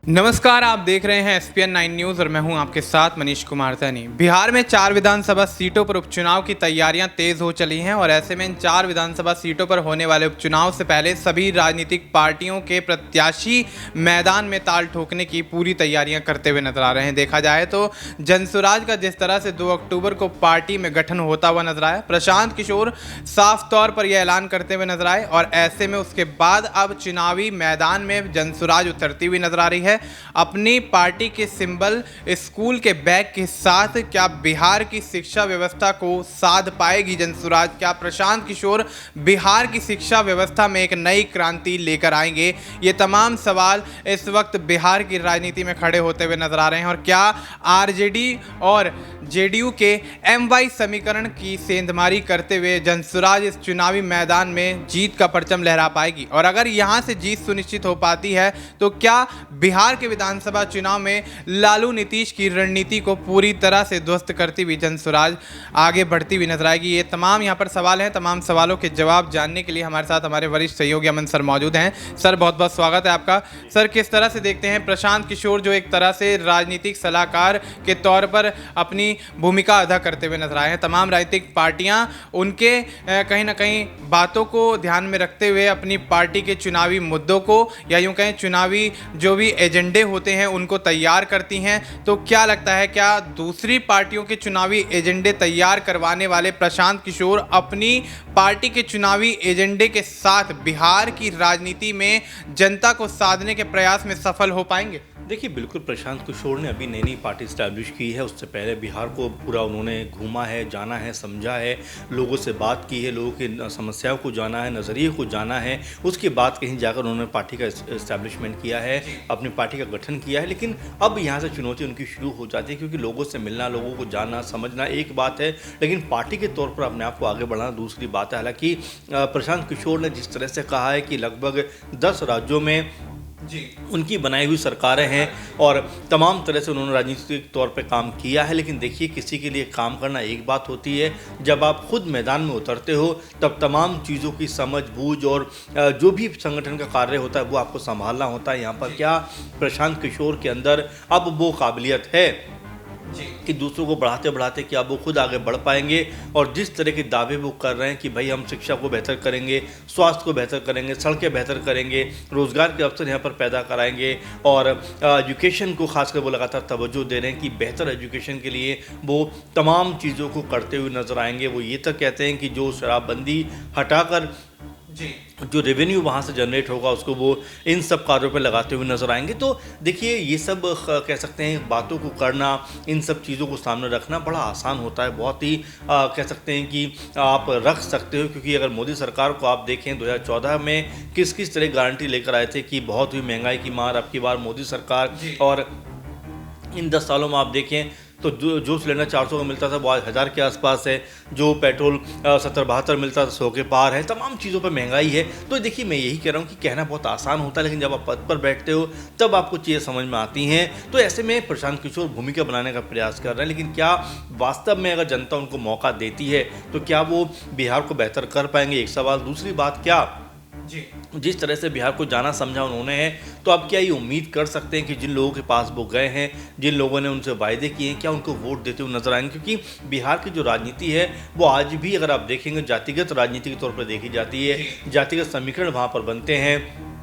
नमस्कार, आप देख रहे हैं SPN 9 न्यूज़ और मैं हूं आपके साथ मनीष कुमार सैनी। बिहार में 4 विधानसभा सीटों पर उपचुनाव की तैयारियां तेज हो चली हैं और ऐसे में इन 4 विधानसभा सीटों पर होने वाले उपचुनाव से पहले सभी राजनीतिक पार्टियों के प्रत्याशी मैदान में ताल ठोकने की पूरी तैयारियां करते हुए नजर आ रहे हैं। देखा जाए तो जनसुराज का जिस तरह से 2 अक्टूबर को पार्टी में गठन होता हुआ नजर आया, प्रशांत किशोर साफ तौर पर यह ऐलान करते हुए नजर आए और ऐसे में उसके बाद अब चुनावी मैदान में जनसुराज उतरती हुई नजर आ रही है। अपनी पार्टी के सिंबल स्कूल के बैग के साथ क्या बिहार की शिक्षा व्यवस्था को साध पाएगी जनसुराज? क्या प्रशांत किशोर बिहार की शिक्षा व्यवस्था में एक नई क्रांति लेकर आएंगे? ये तमाम सवाल इस वक्त बिहार की राजनीति में खड़े होते हुए नजर आ रहे हैं। और क्या आरजेडी और जेडीयू के MY समीकरण की सेंधमारी करते हुए जनसुराज इस चुनावी मैदान में जीत का परचम लहरा पाएगी? और अगर यहां से जीत सुनिश्चित हो पाती है तो क्या बिहार के विधानसभा चुनाव में लालू नीतीश की रणनीति को पूरी तरह से ध्वस्त करती हुई जनसुराज आगे बढ़ती हुई नजर आएगी? ये तमाम यहाँ पर सवाल हैं। तमाम सवालों के जवाब जानने के लिए हमारे साथ हमारे वरिष्ठ सहयोगी अमन सर मौजूद हैं। सर, बहुत बहुत स्वागत है आपका। सर, किस तरह से देखते हैं प्रशांत किशोर जो एक तरह से राजनीतिक सलाहकार के तौर पर अपनी भूमिका अदा करते हुए नजर आए हैं, तमाम राजनीतिक पार्टियां उनके कहीं ना कहीं बातों को ध्यान में रखते हुए अपनी पार्टी के चुनावी मुद्दों को या यूं कहें चुनावी जो भी एजेंडे होते हैं उनको तैयार करती हैं, तो क्या लगता है क्या दूसरी पार्टियों के चुनावी एजेंडे तैयार करवाने वाले प्रशांत किशोर अपनी पार्टी के चुनावी एजेंडे के साथ बिहार की राजनीति में जनता को साधने के प्रयास में सफल हो पाएंगे? देखिए, बिल्कुल प्रशांत किशोर ने अभी नई नई पार्टी स्टैब्लिश की है। उससे पहले बिहार को पूरा उन्होंने घूमा है, जाना है, समझा है, लोगों से बात की है, लोगों की समस्याओं को जाना है, नज़रिए को जाना है। उसके बाद कहीं जाकर उन्होंने पार्टी का इस्टेब्लिशमेंट किया है, अपनी पार्टी का गठन किया है। लेकिन अब यहाँ से चुनौती उनकी शुरू हो जाती है, क्योंकि लोगों से मिलना, लोगों को जानना, समझना एक बात है, लेकिन पार्टी के तौर पर अपने आप को आगे बढ़ाना दूसरी बात है। हालांकि प्रशांत किशोर ने जिस तरह से कहा है कि लगभग 10 राज्यों में उनकी बनाई हुई सरकारें हैं और तमाम तरह से उन्होंने राजनीतिक तौर पे काम किया है। लेकिन देखिए, किसी के लिए काम करना एक बात होती है, जब आप खुद मैदान में उतरते हो तब तमाम चीज़ों की समझ बूझ और जो भी संगठन का कार्य होता है वो आपको संभालना होता है। यहाँ पर क्या प्रशांत किशोर के अंदर अब वो काबिलियत है कि दूसरों को बढ़ाते बढ़ाते क्या वो खुद आगे बढ़ पाएंगे? और जिस तरह के दावे वो कर रहे हैं कि भाई हम शिक्षा को बेहतर करेंगे, स्वास्थ्य को बेहतर करेंगे, सड़कें बेहतर करेंगे, रोज़गार के अवसर यहाँ पर पैदा कराएंगे और एजुकेशन को खासकर वो लगातार तवज्जो दे रहे हैं कि बेहतर एजुकेशन के लिए वो तमाम चीज़ों को करते हुए नजर आएंगे। वो ये तक कहते हैं कि जो शराबबंदी हटाकर जो रेवेन्यू वहाँ से जनरेट होगा उसको वो इन सब कार्यों पर लगाते हुए नजर आएंगे। तो देखिए, ये सब कह सकते हैं बातों को करना, इन सब चीज़ों को सामने रखना बड़ा आसान होता है, बहुत ही कह सकते हैं कि आप रख सकते हो। क्योंकि अगर मोदी सरकार को आप देखें 2014 में किस किस तरह गारंटी लेकर आए थे कि बहुत हुई महंगाई की मार, अब की बार मोदी सरकार, और इन 10 सालों में आप देखें तो जो सिलेंडर 400 का मिलता था वो आज 1000 के आसपास है, जो पेट्रोल 70-72 मिलता था 100 के पार है, तमाम चीज़ों पर महंगाई है। तो देखिए, मैं यही कह रहा हूँ कि कहना बहुत आसान होता है, लेकिन जब आप पद पर बैठते हो तब आपको चीज़ें समझ में आती हैं। तो ऐसे में प्रशांत किशोर भूमिका बनाने का प्रयास कर रहे हैं, लेकिन क्या वास्तव में अगर जनता उनको मौका देती है तो क्या वो बिहार को बेहतर कर पाएंगे? एक सवाल। दूसरी बात, क्या जिस तरह से बिहार को जाना समझा उन्होंने है, तो अब क्या ये उम्मीद कर सकते हैं कि जिन लोगों के पास वो गए हैं, जिन लोगों ने उनसे वायदे किए हैं, क्या उनको वोट देते हुए नजर आएंगे? क्योंकि बिहार की जो राजनीति है वो आज भी अगर आप देखेंगे जातिगत राजनीति के तौर पर देखी जाती है। जातिगत समीकरण वहाँ पर बनते हैं।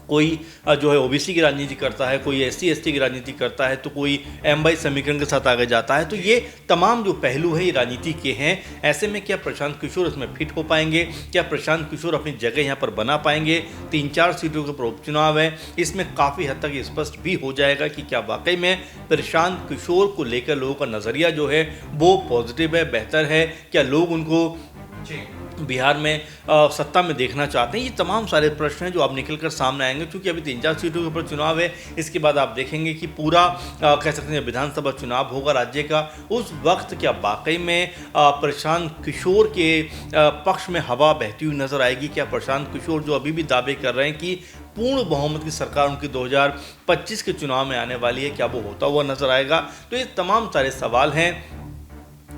कोई जो है ओबीसी की राजनीति करता है, कोई SC ST की राजनीति करता है, तो कोई MY समीकरण के साथ आगे जाता है। तो ये तमाम जो पहलू हैं ये राजनीति के हैं। ऐसे में क्या प्रशांत किशोर इसमें फिट हो पाएंगे? क्या प्रशांत किशोर अपनी जगह यहाँ पर बना पाएंगे? 3-4 सीटों के उपचुनाव है, इसमें काफ़ी हद तक स्पष्ट भी हो जाएगा कि क्या वाकई में प्रशांत किशोर को लेकर लोगों का नज़रिया जो है वो पॉजिटिव है, बेहतर है? क्या लोग उनको बिहार में सत्ता में देखना चाहते हैं? ये तमाम सारे प्रश्न हैं जो अब निकल कर सामने आएंगे। क्योंकि अभी 3-4 सीटों के ऊपर चुनाव है, इसके बाद आप देखेंगे कि पूरा कह सकते हैं विधानसभा चुनाव होगा राज्य का। उस वक्त क्या वाकई में प्रशांत किशोर के पक्ष में हवा बहती हुई नजर आएगी? क्या प्रशांत किशोर जो अभी भी दावे कर रहे हैं कि पूर्ण बहुमत की सरकार उनकी 2025 के चुनाव में आने वाली है, क्या वो होता हुआ नजर आएगा? तो ये तमाम सारे सवाल हैं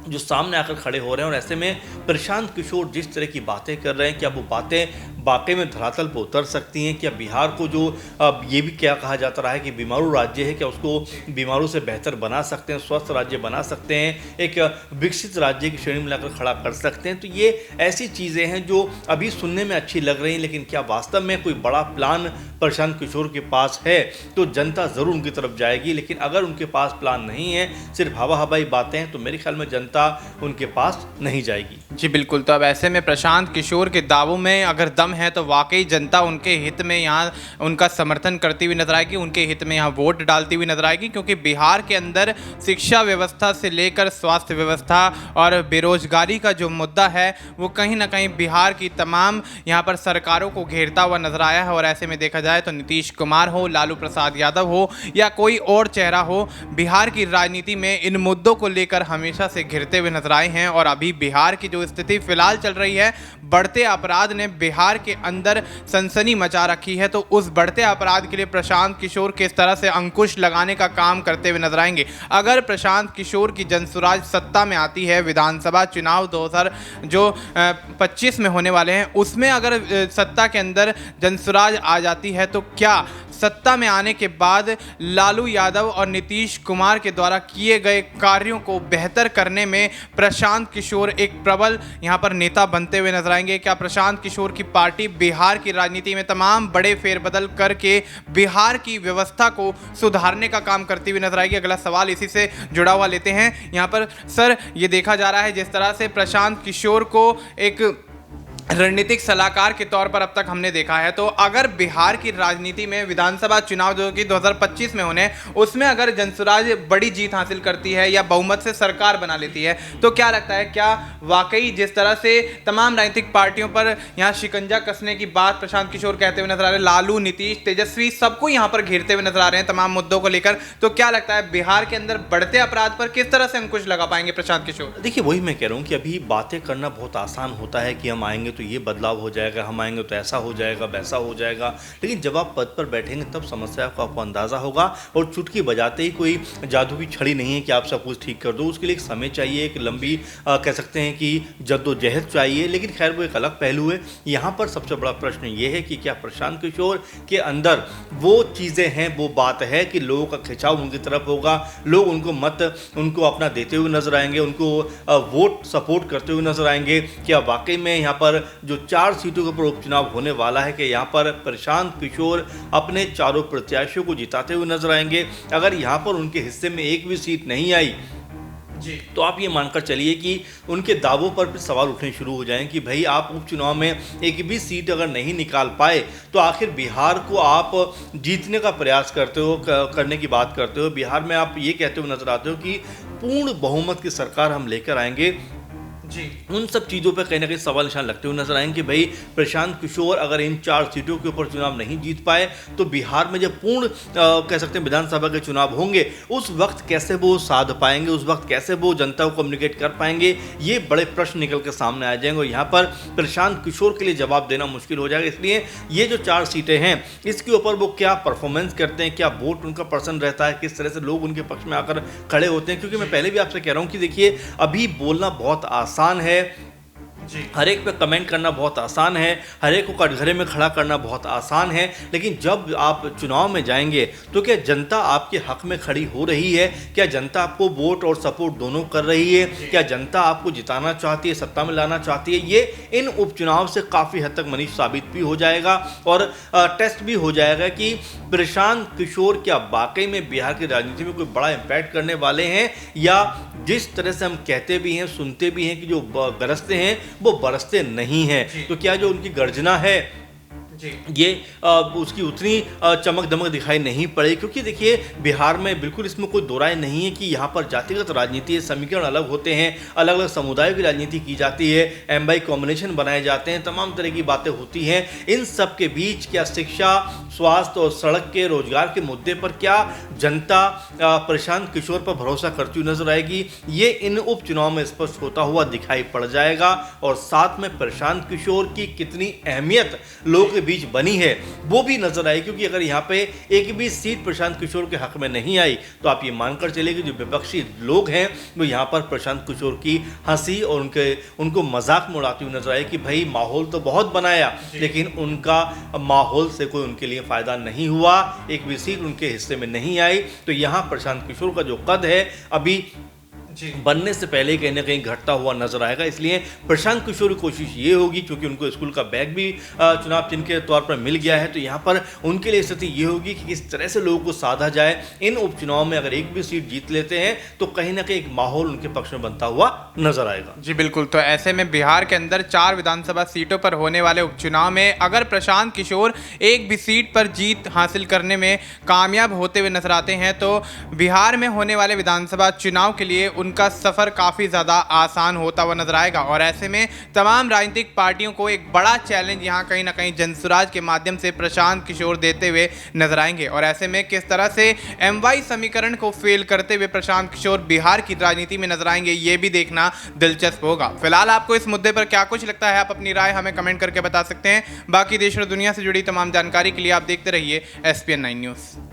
जो सामने आकर खड़े हो रहे हैं। और ऐसे में प्रशांत किशोर जिस तरह की बातें कर रहे हैं, क्या वो बातें वाकई में धरातल पर उतर सकती हैं? क्या बिहार को जो अब ये भी क्या कहा जाता रहा है कि बीमारू राज्य है, क्या उसको बीमारों से बेहतर बना सकते हैं, स्वस्थ राज्य बना सकते हैं, एक विकसित राज्य की श्रेणी में लाकर खड़ा कर सकते हैं? तो ये ऐसी चीज़ें हैं जो अभी सुनने में अच्छी लग रही हैं, लेकिन क्या वास्तव में कोई बड़ा प्लान प्रशांत किशोर के पास है? तो जनता ज़रूर उनकी तरफ जाएगी, लेकिन अगर उनके पास प्लान नहीं है, सिर्फ हवा हवाई बातें हैं, तो मेरे ख्याल में जनता उनके पास नहीं जाएगी। जी बिल्कुल। तो अब ऐसे में प्रशांत किशोर के दावों में अगर दम है तो वाकई जनता उनके हित में यहाँ उनका समर्थन करती हुई नजर आएगी, उनके हित में यहाँ वोट डालती हुई नजर आएगी, क्योंकि बिहार के अंदर शिक्षा व्यवस्था से लेकर स्वास्थ्य व्यवस्था और बेरोजगारी का जो मुद्दा है वो कहीं ना कहीं बिहार की तमाम यहाँ पर सरकारों को घेरता हुआ नजर आया है। और ऐसे में देखा जाए तो नीतीश कुमार हो, लालू प्रसाद यादव हो या कोई और चेहरा हो, बिहार की राजनीति में इन मुद्दों को लेकर हमेशा से घिरते हुए नजर आए हैं। और अभी बिहार की जो स्थिति फिलहाल चल रही है, बढ़ते अपराध ने बिहार के अंदर सनसनी मचा रखी है, तो उस बढ़ते अपराध के लिए प्रशांत किशोर किस तरह से अंकुश लगाने का काम करते हुए नजर आएंगे। अगर प्रशांत किशोर की जनसुराज सत्ता में आती है, विधानसभा चुनाव 2025 में होने वाले हैं, उसमें अगर सत्ता के अंदर जनसुराज आ जाती है, तो क्या सत्ता में आने के बाद लालू यादव और नीतीश कुमार के द्वारा किए गए कार्यों को बेहतर करने में प्रशांत किशोर एक प्रबल यहां पर नेता बनते हुए नजर आएंगे? क्या प्रशांत किशोर की पार्टी बिहार की राजनीति में तमाम बड़े फेरबदल करके बिहार की व्यवस्था को सुधारने का काम करती हुई नजर आएगी? अगला सवाल इसी से जुड़ा हुआ लेते हैं। यहां पर सर ये देखा जा रहा है जिस तरह से प्रशांत किशोर को एक रणनीतिक सलाहकार के तौर पर अब तक हमने देखा है, तो अगर बिहार की राजनीति में विधानसभा चुनाव जो कि 2025 में होने, उसमें अगर जनसुराज बड़ी जीत हासिल करती है या बहुमत से सरकार बना लेती है, तो क्या लगता है, क्या वाकई जिस तरह से तमाम राजनीतिक पार्टियों पर यहाँ शिकंजा कसने की बात प्रशांत किशोर कहते हुए नजर आ रहे हैं, लालू, नीतीश, तेजस्वी सबको यहाँ पर घेरते हुए नजर आ रहे हैं तमाम मुद्दों को लेकर, तो क्या लगता है बिहार के अंदर बढ़ते अपराध पर किस तरह से अंकुश लगा पाएंगे प्रशांत किशोर? देखिए, वही मैं कह रहा हूँ कि अभी बातें करना बहुत आसान होता है कि हम आएंगे तो ये बदलाव हो जाएगा, हम आएंगे तो ऐसा हो जाएगा, वैसा हो जाएगा, लेकिन जब आप पद पर बैठेंगे तब समस्या का आपको अंदाज़ा होगा। और चुटकी बजाते ही कोई जादू की छड़ी नहीं है कि आप सब कुछ ठीक कर दो, उसके लिए एक समय चाहिए, एक लंबी कह सकते हैं कि जद्दोजहद चाहिए, लेकिन खैर वो एक अलग पहलू है। यहाँ पर सबसे बड़ा प्रश्न ये है कि क्या प्रशांत किशोर के अंदर वो चीज़ें हैं, वो बात है कि लोगों का खिंचाव उनकी तरफ होगा, लोग उनको मत उनको अपना देते हुए नजर आएंगे, उनको वोट सपोर्ट करते हुए नजर आएंगे? क्या वाकई में यहाँ पर जो 4 सीटों के ऊपर उपचुनाव होने वाला है कि यहाँ पर प्रशांत किशोर अपने चारों प्रत्याशियों को जिताते हुए नजर आएंगे? अगर यहाँ पर उनके हिस्से में एक भी सीट नहीं आई जी, तो आप ये मानकर चलिए कि उनके दावों पर भी सवाल उठने शुरू हो जाएं कि भाई आप उपचुनाव में एक भी सीट अगर नहीं निकाल पाए तो आखिर बिहार को आप जीतने का प्रयास करते हो, करने की बात करते हो, बिहार में आप ये कहते हुए नजर आते हो कि पूर्ण बहुमत की सरकार हम लेकर आएंगे जी। उन सब चीज़ों पर कहीं ना कहीं सवाल निशान लगते हुए नजर आएंगे कि भाई प्रशांत किशोर अगर इन 4 सीटों के ऊपर चुनाव नहीं जीत पाए तो बिहार में जब पूर्ण कह सकते हैं विधानसभा के चुनाव होंगे, उस वक्त कैसे वो साध पाएंगे, उस वक्त कैसे वो जनता को कम्युनिकेट कर पाएंगे? ये बड़े प्रश्न निकल के सामने आ जाएंगे और यहाँ पर प्रशांत किशोर के लिए जवाब देना मुश्किल हो जाएगा। इसलिए ये जो 4 सीटें हैं, इसके ऊपर वो क्या परफॉर्मेंस करते हैं, क्या वोट उनका पर्सन रहता है, किस तरह से लोग उनके पक्ष में आकर खड़े होते हैं। क्योंकि मैं पहले भी आपसे कह रहा हूँ कि देखिए, अभी बोलना बहुत आसान है, हर एक पे कमेंट करना बहुत आसान है, हर एक को कटघरे में खड़ा करना बहुत आसान है, लेकिन जब आप चुनाव में जाएंगे तो क्या जनता आपके हक में खड़ी हो रही है? क्या जनता आपको वोट और सपोर्ट दोनों कर रही है? क्या जनता आपको जिताना चाहती है, सत्ता में लाना चाहती है? ये इन उपचुनाव से काफ़ी हद तक मनीष साबित भी हो जाएगा और टेस्ट भी हो जाएगा कि प्रशांत किशोर क्या वाकई में बिहार की राजनीति में कोई बड़ा इम्पैक्ट करने वाले हैं, या जिस तरह से हम कहते भी हैं, सुनते भी हैं कि जो गरजते हैं वो बरसते नहीं हैं। तो क्या जो उनकी गर्जना है ये उसकी उतनी चमक दमक दिखाई नहीं पड़े? क्योंकि देखिए, बिहार में बिल्कुल इसमें कोई दो राय नहीं है कि यहाँ पर जातिगत राजनीति समीकरण अलग होते हैं, अलग अलग समुदायों की राजनीति की जाती है, एम कॉम्बिनेशन बनाए जाते हैं, तमाम तरह की बातें होती हैं। इन सब के बीच क्या शिक्षा, स्वास्थ्य और सड़क के रोजगार के मुद्दे पर क्या जनता प्रशांत किशोर पर भरोसा करती हुई नजर आएगी? ये इन उपचुनाव में स्पष्ट होता हुआ दिखाई पड़ जाएगा। और साथ में प्रशांत किशोर की कितनी अहमियत लोगों के बीच बनी है वो भी नजर आई, क्योंकि अगर यहाँ पे एक भी सीट प्रशांत किशोर के हक में नहीं आई तो आप ये मानकर चले कि जो विपक्षी लोग हैं वो यहाँ पर प्रशांत किशोर की हंसी और उनको मजाक में उड़ाते हुए नजर आए कि भाई माहौल तो बहुत बनाया लेकिन उनका माहौल से कोई उनके लिए फायदा नहीं हुआ, एक भी सीट उनके हिस्से में नहीं आई। तो यहाँ प्रशांत किशोर का जो कद है अभी बनने से पहले कहीं ना कहीं घटता हुआ नजर आएगा। इसलिए प्रशांत किशोर की कोशिश ये होगी, क्योंकि उनको स्कूल का बैग भी चुनाव चिन्ह के तौर पर मिल गया है, तो यहाँ पर उनके लिए स्थिति ये होगी कि किस तरह से लोगों को साधा जाए। इन उपचुनाव में अगर एक भी सीट जीत लेते हैं तो कहीं ना कहीं एक माहौल उनके पक्ष में बनता हुआ नजर आएगा। जी बिल्कुल। तो ऐसे में बिहार के अंदर 4 विधानसभा सीटों पर होने वाले उपचुनाव में अगर प्रशांत किशोर एक भी सीट पर जीत हासिल करने में कामयाब होते हुए नजर आते हैं तो बिहार में होने वाले विधानसभा चुनाव के लिए उनका सफर काफी ज्यादा आसान होता हुआ नजर आएगा। और ऐसे में तमाम राजनीतिक पार्टियों को एक बड़ा चैलेंज यहां कहीं ना कहीं जनसुराज के माध्यम से प्रशांत किशोर देते हुए नजर आएंगे। और ऐसे में किस तरह से एमवाई समीकरण को फेल करते हुए प्रशांत किशोर बिहार की राजनीति में नजर आएंगे, ये भी देखना दिलचस्प होगा। फिलहाल आपको इस मुद्दे पर क्या कुछ लगता है, आप अपनी राय हमें कमेंट करके बता सकते हैं। बाकी देश और दुनिया से जुड़ी तमाम जानकारी के लिए आप देखते रहिए SPN9 न्यूज़।